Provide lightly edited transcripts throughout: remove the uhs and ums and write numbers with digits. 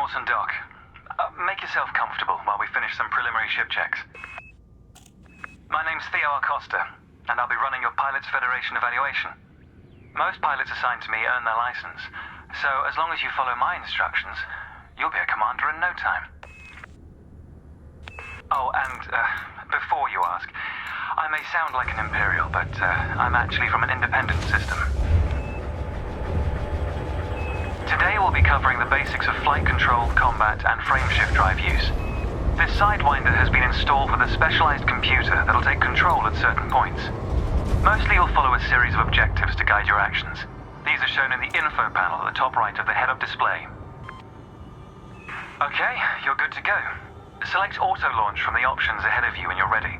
Nelson Dock. Make yourself comfortable while we finish some preliminary ship checks. My name's Theo Acosta, and I'll be running your Pilots Federation evaluation. Most pilots assigned to me earn their license, so as long as you follow my instructions, you'll be a commander in no time. Oh, and before you ask, I may sound like an Imperial, but I'm actually from an independent system. Today we'll be covering the basics of flight control, combat, and frameshift drive use. This Sidewinder has been installed with a specialized computer that'll take control at certain points. Mostly you'll follow a series of objectives to guide your actions. These are shown in the info panel at the top right of the head-up display. Okay, you're good to go. Select auto launch from the options ahead of you when you're ready.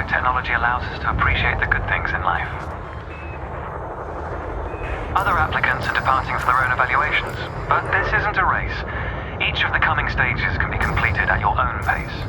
Technology allows us to appreciate the good things in life. Other applicants are departing for their own evaluations, but this isn't a race. Each of the coming stages can be completed at your own pace.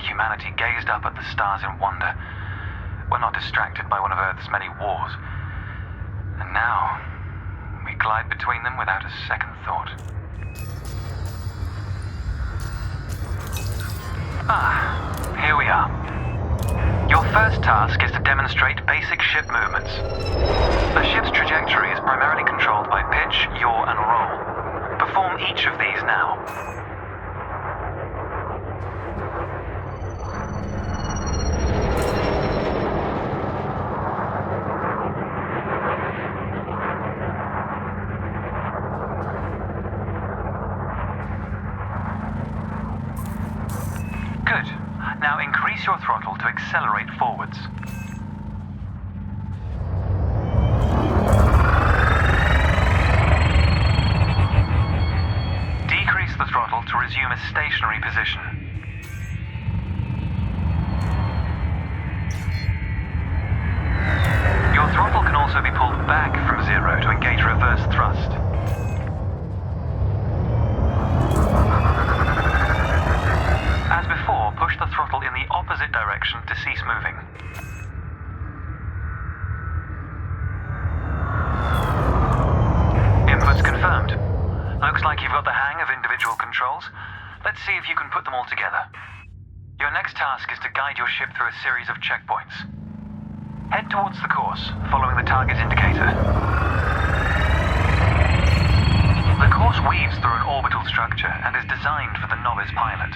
Humanity gazed up at the stars in wonder. We're not distracted by one of Earth's many wars. And now, we glide between them without a second thought. Here we are. Your first task is to demonstrate basic ship movements. The ship's trajectory is primarily controlled by pitch, yaw, and roll. Perform each of these now. Good. Now increase your throttle to accelerate forwards. Decrease the throttle to resume a stationary position. Your throttle can also be pulled back from zero to engage reverse thrust. As before, push the throttle in the opposite direction to cease moving. Inputs confirmed. Looks like you've got the hang of individual controls. Let's see if you can put them all together. Your next task is to guide your ship through a series of checkpoints. Head towards the course, following the target indicator. The course weaves through an orbital structure and is designed for the novice pilot.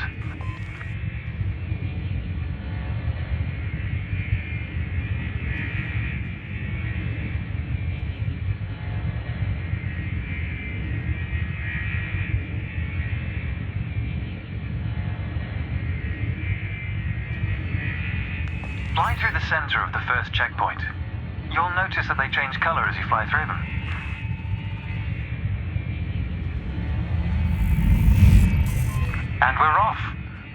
Fly through the center of the first checkpoint. You'll notice that they change color as you fly through them. And we're off.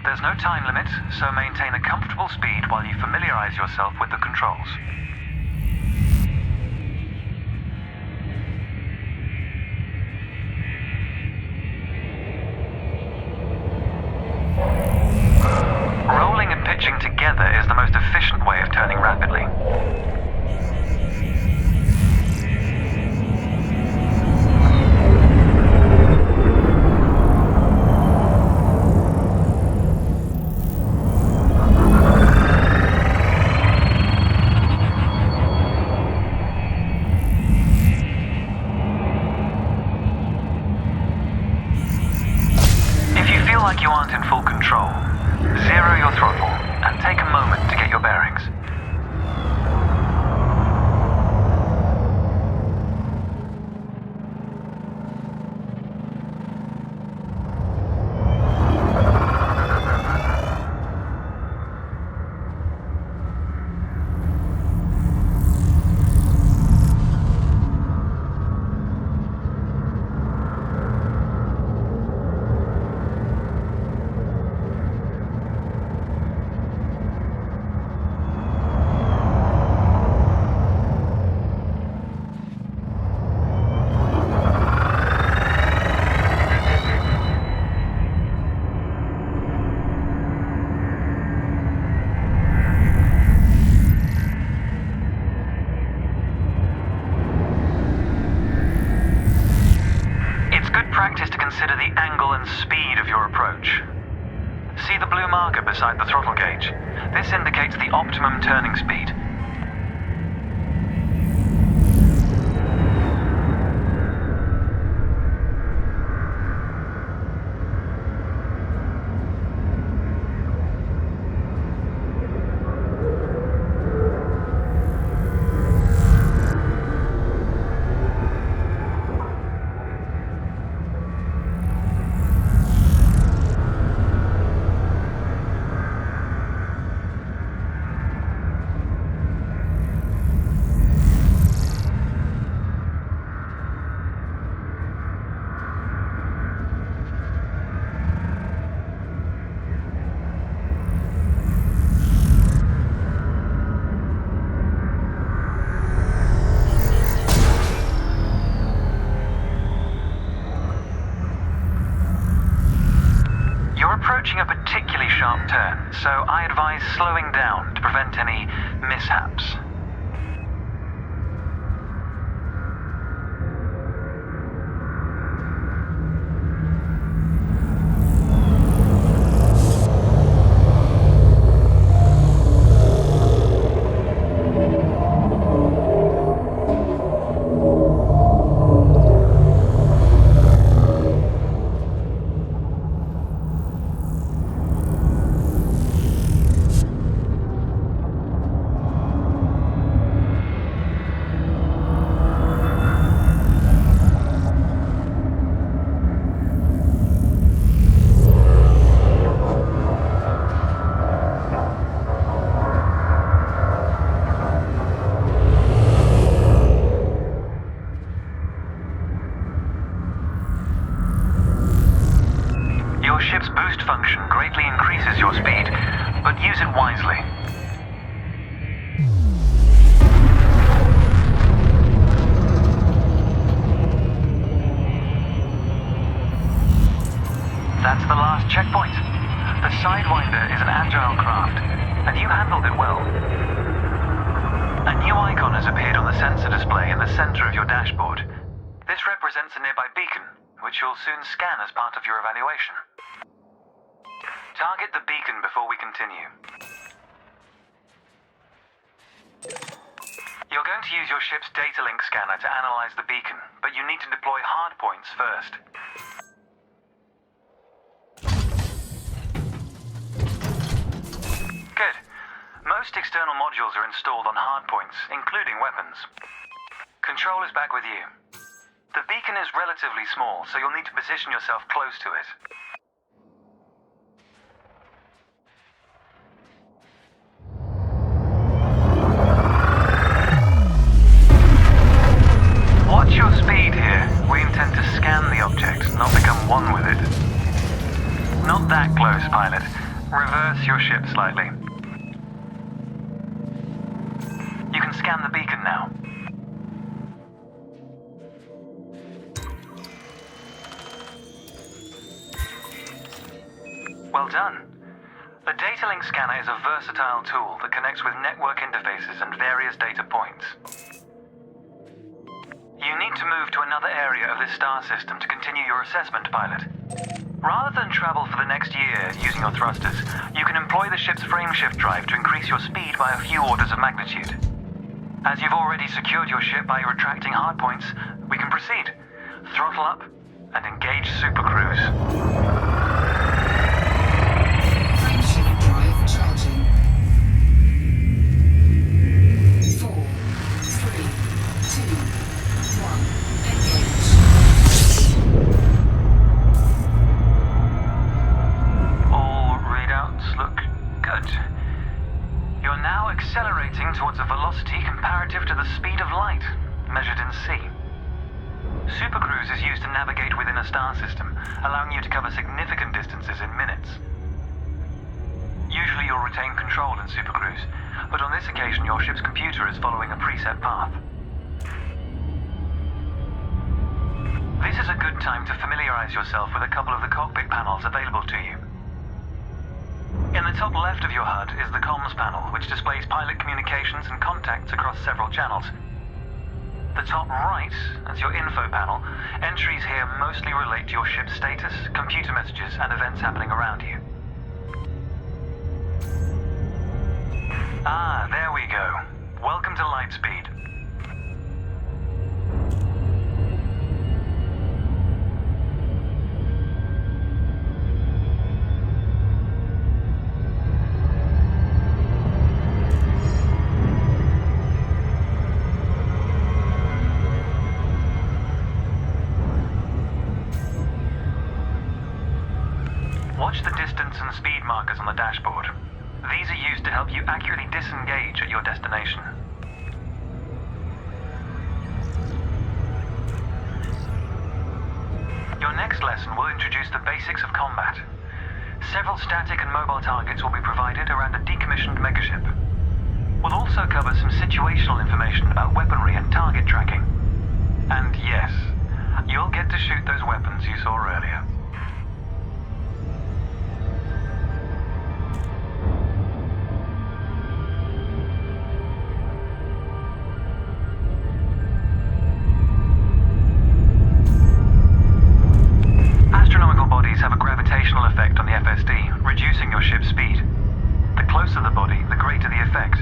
There's no time limit, so maintain a comfortable speed while you familiarize yourself with the controls. Rolling and pitching together is the most efficient way of turning rapidly. beside the throttle gauge. This indicates the optimum turning speed. Approaching a particularly sharp turn, so I advise slowing down to prevent any mishaps. Your ship's boost function greatly increases your speed, but use it wisely. That's the last checkpoint. The Sidewinder is an agile craft, and you handled it well. A new icon has appeared on the sensor display in the center of your dashboard. This represents a nearby beacon, which you'll soon scan as part of your evaluation. Target the beacon before we continue. You're going to use your ship's data link scanner to analyze the beacon, but you need to deploy hardpoints first. Good. Most external modules are installed on hardpoints, including weapons. Control is back with you. The beacon is relatively small, so you'll need to position yourself close to it. Watch your speed here. We intend to scan the object, not become one with it. Not that close, pilot. Reverse your ship slightly. You can scan the beacon now. Well done. The data link scanner is a versatile tool that connects with network interfaces and various data points. You need to move to another area of this star system to continue your assessment, pilot. Rather than travel for the next year using your thrusters, you can employ the ship's frameshift drive to increase your speed by a few orders of magnitude. As you've already secured your ship by retracting hardpoints, we can proceed. Throttle up and engage Super Cruise. Frameshift drive charging. 4, 3, 2, 1, engage. All readouts look good. You're now accelerating towards a velocity comparative to the speed of light, measured in C. Supercruise is used to navigate within a star system, allowing you to cover significant distances in minutes. Usually you'll retain control in Supercruise, but on this occasion your ship's computer is following a preset path. This is a good time to familiarize yourself with a couple of the cockpit panels available to you. In the top left of your HUD is the comms panel, which displays pilot communications and contacts across several channels. The top right is your info panel. Entries here mostly relate to your ship's status, computer messages, and events happening around you. Ah, there we go. Welcome to Lightspeed. Watch the distance and speed markers on the dashboard. These are used to help you accurately disengage at your destination. Your next lesson will introduce the basics of combat. Several static and mobile targets will be provided around a decommissioned megaship. We'll also cover some situational information about weaponry and target tracking. And yes, you'll get to shoot those weapons you saw earlier. Astronomical bodies have a gravitational effect on the FSD, reducing your ship's speed. The closer the body, the greater the effect.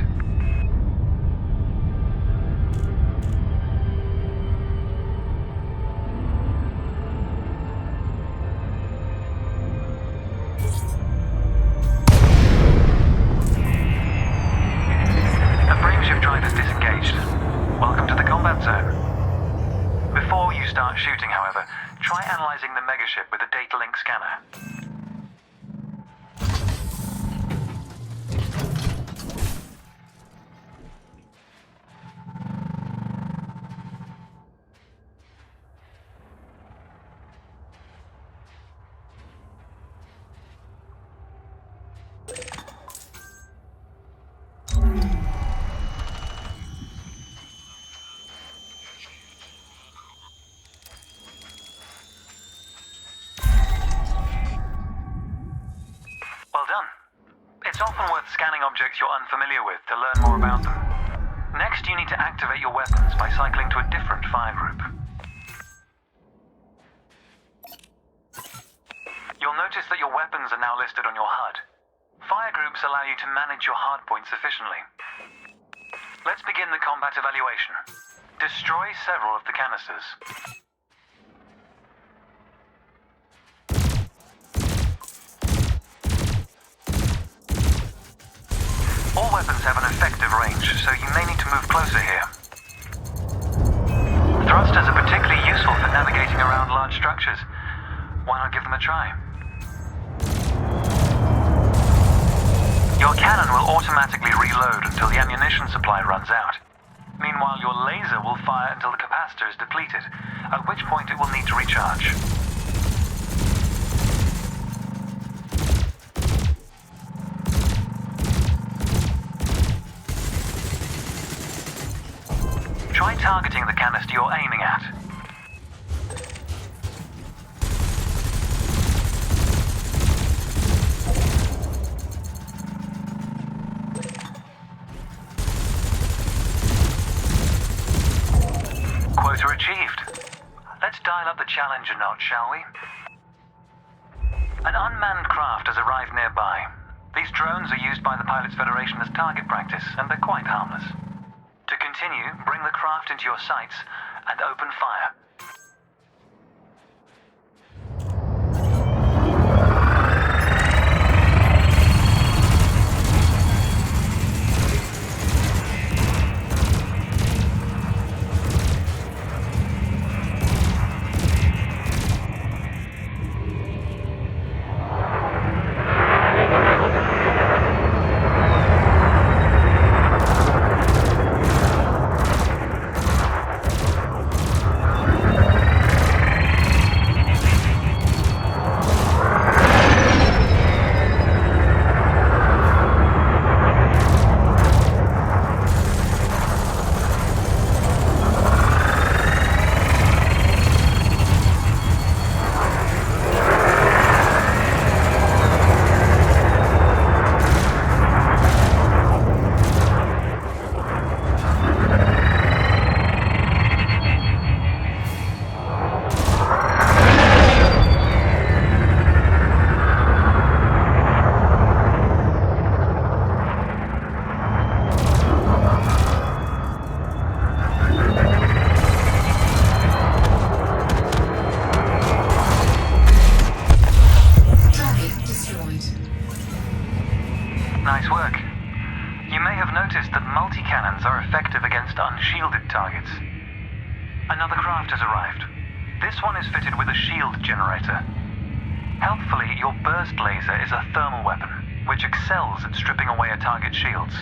The frameshift drive is disengaged. Welcome to the combat zone. Before you start shooting, however, try analyzing the megaship with a data link scanner. Well done. It's often worth scanning objects you're unfamiliar with to learn more about them. Next, you need to activate your weapons by cycling to a different fire group. You'll notice that your weapons are now listed on your HUD. Fire groups allow you to manage your hardpoints efficiently. Let's begin the combat evaluation. Destroy several of the canisters. All weapons have an effective range, so you may need to move closer here. Thrusters are particularly useful for navigating around large structures. Why not give them a try? Your cannon will automatically reload until the ammunition supply runs out. Meanwhile, your laser will fire until the capacitor is depleted, at which point it will need to recharge. Try targeting the canister you're aiming at. Quota achieved. Let's dial up the challenge a notch, shall we? An unmanned craft has arrived nearby. These drones are used by the Pilots Federation as target practice, and they're quite harmless. To continue, bring the craft into your sights and open fire. noticed that multi-cannons are effective against unshielded targets. Another craft has arrived. This one is fitted with a shield generator. Helpfully, your burst laser is a thermal weapon, which excels at stripping away a target's shields.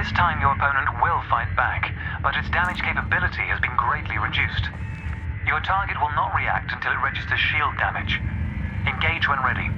This time your opponent will fight back, but its damage capability has been greatly reduced. Your target will not react until it registers shield damage. Engage when ready.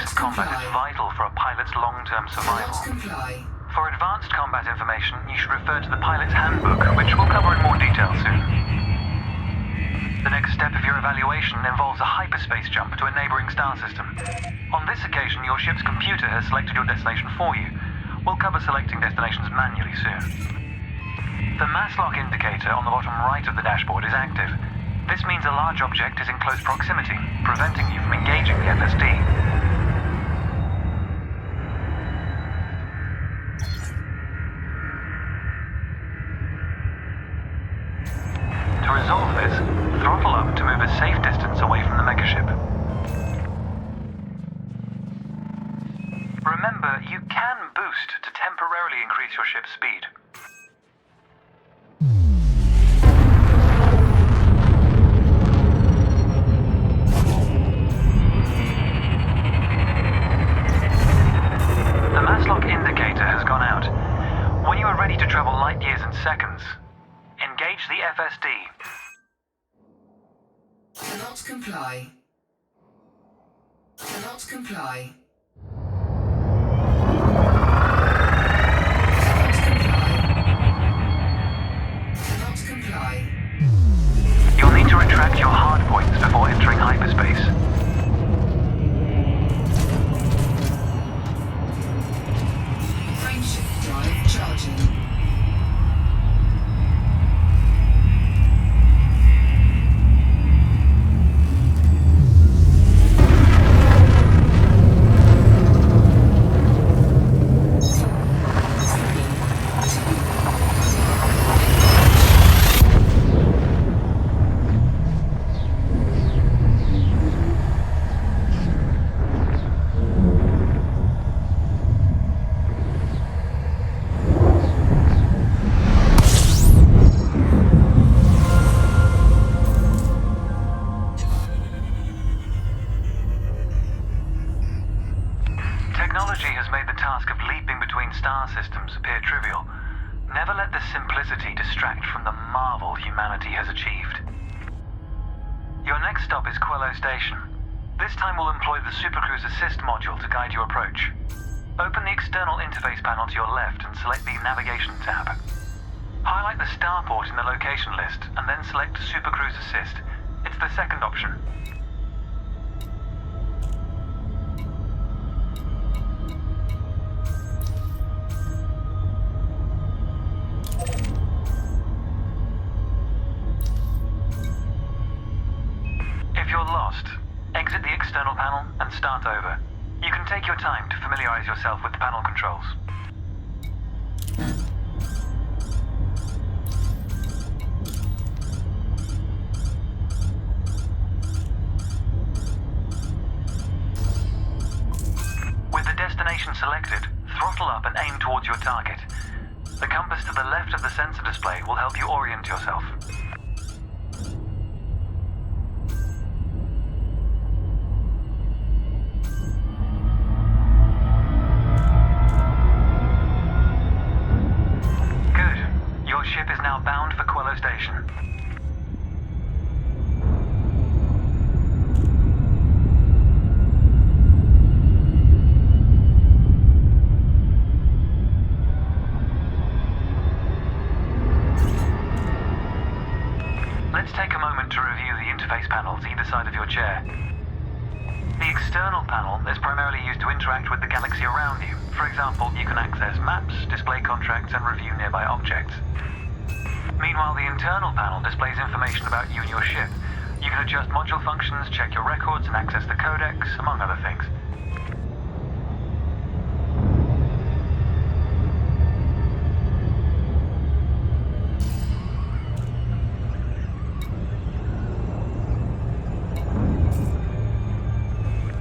basics of combat is vital for a pilot's long-term survival. Cannot comply. For advanced combat information, you should refer to the pilot's handbook, which we'll cover in more detail soon. The next step of your evaluation involves a hyperspace jump to a neighboring star system. On this occasion, your ship's computer has selected your destination for you. We'll cover selecting destinations manually soon. The mass lock indicator on the bottom right of the dashboard is active. This means a large object is in close proximity, preventing you from engaging the FSD. To resolve this, throttle up to move a safe distance away from the megaship. Remember, you can boost to temporarily increase your ship's speed. The mass lock indicator has gone out. When you are ready to travel light years in seconds, engage the FSD. Cannot comply. Cannot comply. Cannot comply. You'll need to retract your hard points before entering hyperspace. Frameshift drive charging. Technology has made the task of leaping between star systems appear trivial. Never let this simplicity distract from the marvel humanity has achieved. Your next stop is Quello Station. This time we'll employ the Supercruise Assist module to guide your approach. Open the external interface panel to your left and select the Navigation tab. Highlight the starport in the location list and then select Supercruise Assist. It's the second option. If you're lost, exit the external panel and start over. You can take your time to familiarize yourself with the panel controls. With the destination selected, throttle up and aim towards your target. The compass to the left of the sensor display will help you orient yourself. Your ship is now bound for Quello Station. Let's take a moment to review the interface panels either side of your chair. The external panel is primarily used to interact with the galaxy around you. For example, you can access maps, display contracts, and review nearby objects. Meanwhile, the internal panel displays information about you and your ship. You can adjust module functions, check your records, and access the codex, among other things.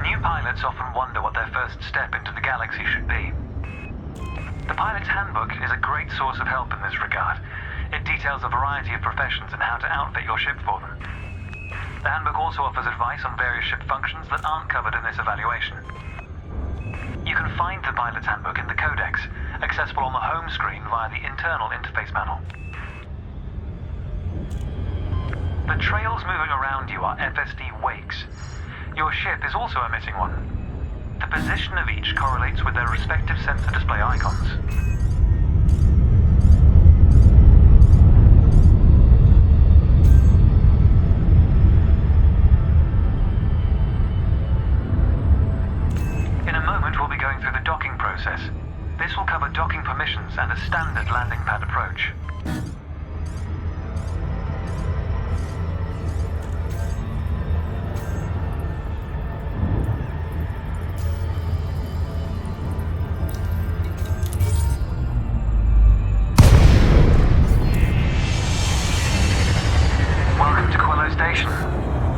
New pilots often wonder what their first step into the galaxy should be. The pilot's handbook is a great source of help in this regard. It details a variety of professions and how to outfit your ship for them. The handbook also offers advice on various ship functions that aren't covered in this evaluation. You can find the pilot's handbook in the codex, accessible on the home screen via the internal interface panel. The trails moving around you are FSD wakes. Your ship is also emitting one. The position of each correlates with their respective sensor display icons. In a moment, we'll be going through the docking process. This will cover docking permissions and a standard landing pad approach.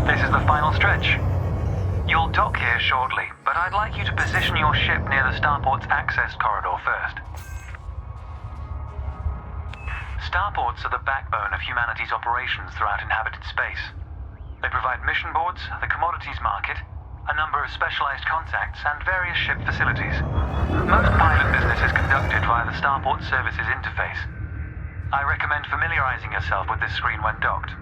This is the final stretch. You'll dock here shortly, but I'd like you to position your ship near the starport's access corridor first. Starports are the backbone of humanity's operations throughout inhabited space. They provide mission boards, the commodities market, a number of specialized contacts, and various ship facilities. Most pilot business is conducted via the Starport Services interface. I recommend familiarizing yourself with this screen when docked.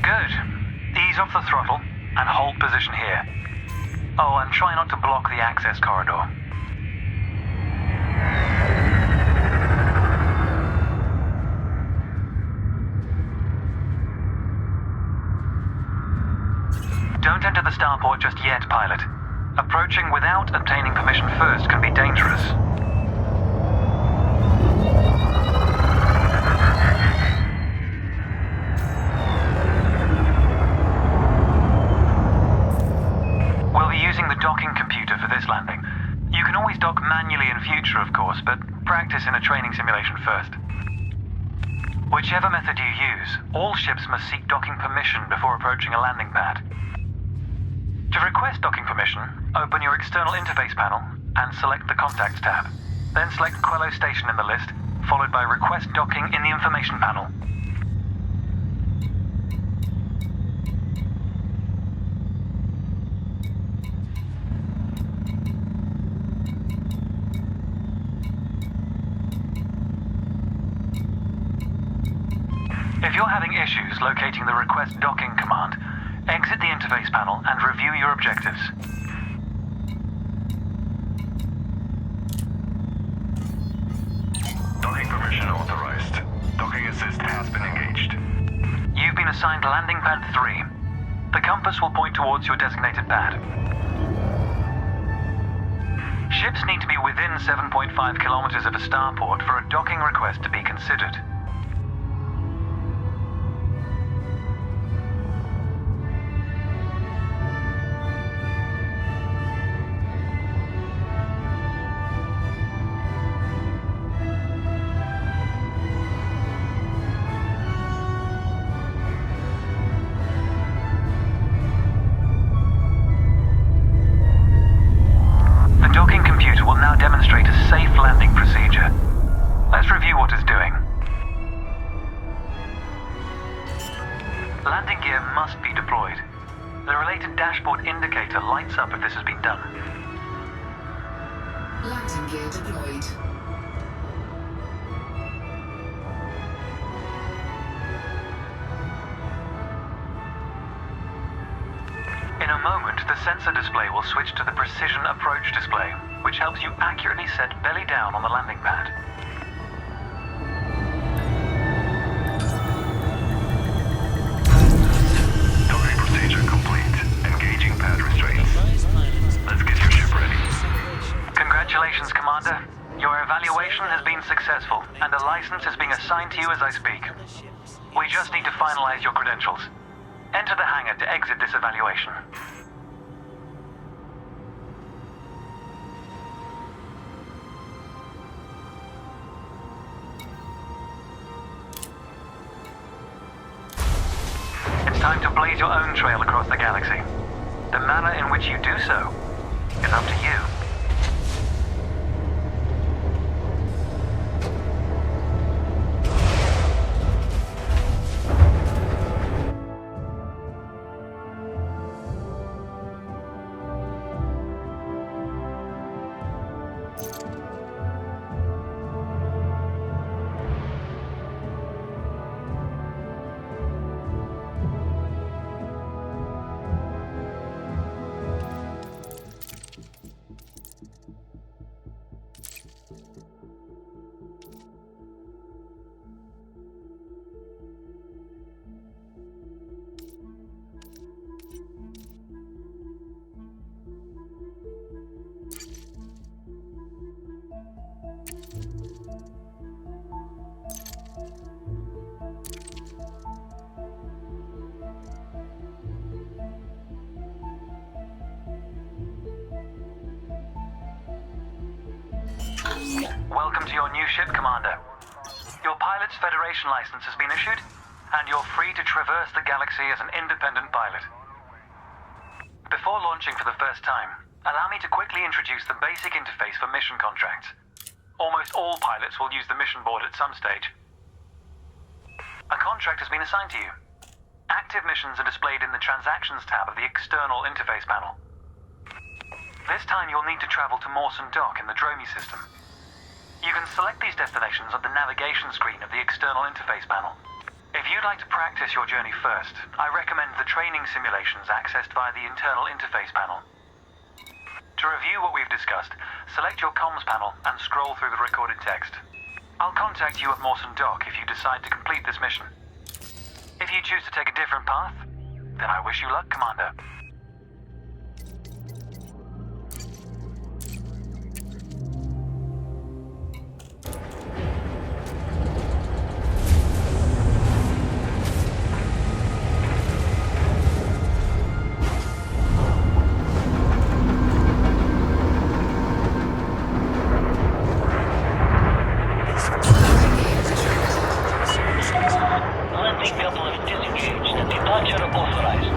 Good. Ease off the throttle and hold position here. Oh, and try not to block the access corridor. Don't enter the starport just yet, pilot. Approaching without obtaining permission first can be dangerous. We'll be using the docking computer for this landing. You can always dock manually in future, of course, but practice in a training simulation first. Whichever method you use, all ships must seek docking permission before approaching a landing pad. To request docking permission, open your external interface panel and select the Contacts tab. Then select Quello Station in the list, followed by Request Docking in the Information panel. If you're having issues locating the Request Docking command, exit the interface panel and review your objectives. Docking permission authorized. Docking assist has been engaged. You've been assigned Landing Pad 3. The compass will point towards your designated pad. Ships need to be within 7.5 kilometers of a starport for a docking request to be considered. The docking computer will now demonstrate a safe landing procedure. Let's review what it's doing. Landing gear must be deployed. The related dashboard indicator lights up if this has been done. Landing gear deployed. In a moment, the sensor display will switch to the Precision Approach display, which helps you accurately set belly down on the landing pad. Docking procedure complete. Engaging pad restraints. Let's get your ship ready. Congratulations, Commander. Your evaluation has been successful, and a license is being assigned to you as I speak. We just need to finalize your credentials. Enter the hangar to exit this evaluation. It's time to blaze your own trail across the galaxy. The manner in which you do so is up to you. Welcome to your new ship, Commander. Your pilot's Federation license has been issued, and you're free to traverse the galaxy as an independent pilot. Before launching for the first time, allow me to quickly introduce the basic interface for mission contracts. Almost all pilots will use the mission board at some stage. A contract has been assigned to you. Active missions are displayed in the Transactions tab of the external interface panel. This time you'll need to travel to Mawson Dock in the Dromi system. You can select these destinations on the navigation screen of the external interface panel. If you'd like to practice your journey first, I recommend the training simulations accessed via the internal interface panel. To review what we've discussed, select your comms panel and scroll through the recorded text. I'll contact you at Mawson Dock if you decide to complete this mission. If you choose to take a different path, then I wish you luck, Commander. Landing couple disengaged and departure authorized.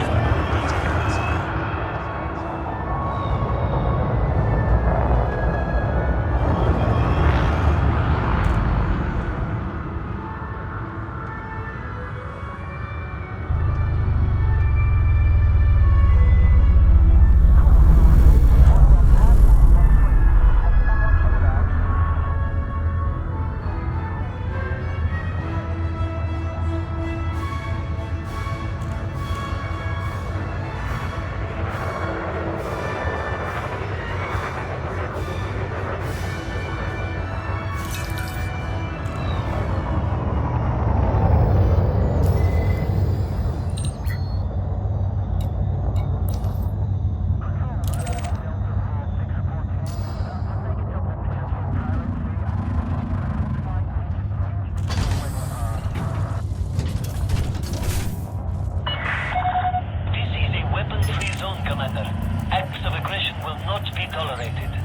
This is a weapon-free zone, Commander. Acts of aggression will not be tolerated.